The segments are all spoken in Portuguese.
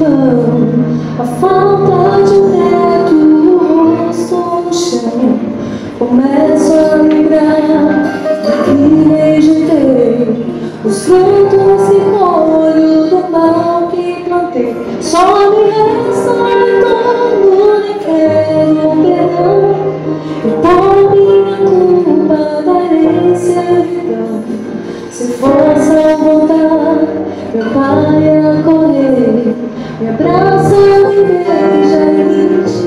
vão. A falta de um teto, o rosto no chão. Começo a lembrar que rejeitei os frutos que colho do mal que plantei. Só me resta o retorno, nem quero perdão. E por minha culpa darei servidão. Se possa voltar, meu pai a correr, me abraça, me beija e me diz: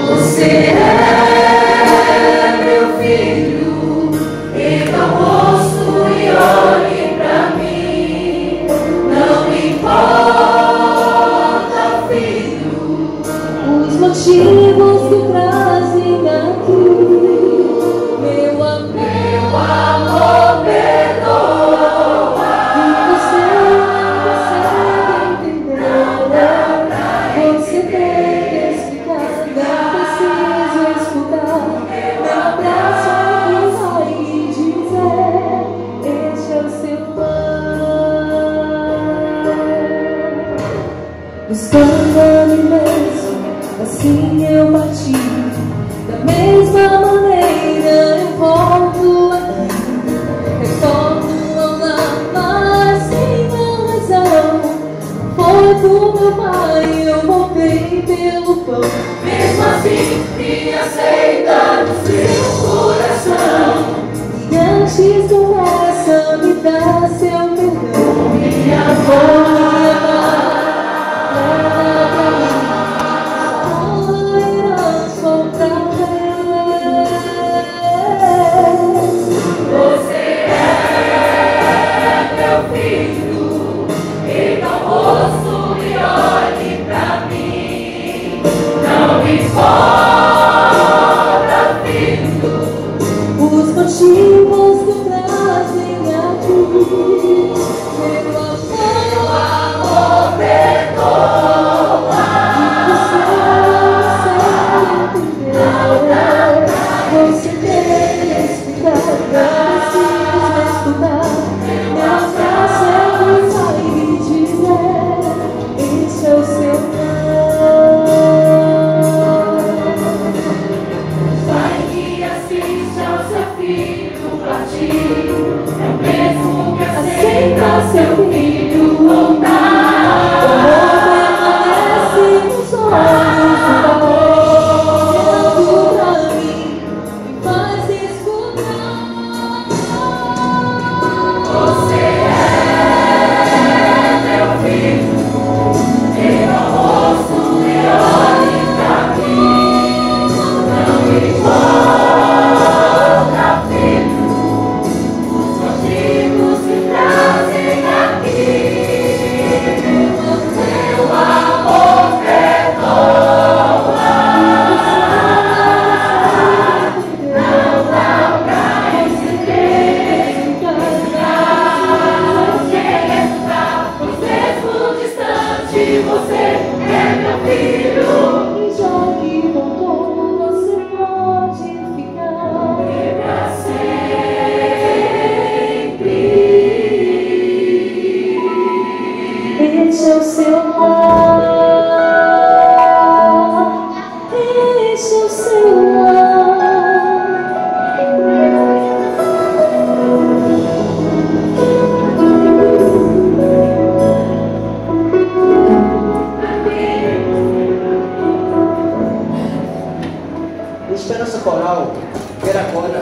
você é meu filho, erga o rosto e olhe pra mim. Não me importa, filho, os motivos que trazem aqui. Meu amor perdoa. E você entendeu. Você tem que explicar, não preciso escutar. Meu abraço e vai dizer: este é o seu lar. Buscando a mim mesmo, assim eu parti. Da mesma maneira eu volto aqui, retorno ao lar, mas sem razão. Foi por meu pai, eu voltei pelo pão. Mesmo assim, me aceita no seu coração. E antes do coração me dá seu perdão. Minha avó, os motivos que trazem aqui. Meu amor perdoa. E você você tem que explicar, não precisa escutar. Meu abraço vai me dizer: esse é o seu lar. Pai que assiste ao seu filho partir, é o mesmo que aceita seu filho voltar. O amor permanece nos olhos do Pai, olhando pra mim e faz escutar. Você é meu filho, erga o rosto e olhe pra mim. Não me importa, filho, os motivos que trazem aqui. Meu amor perdoa. Não dá pra entender, mesmo distante, você é meu filho. E já que voltou, você pode ficar pra sempre. Este é o seu lar. Este é o seu lar. Esperança Coral, quero agora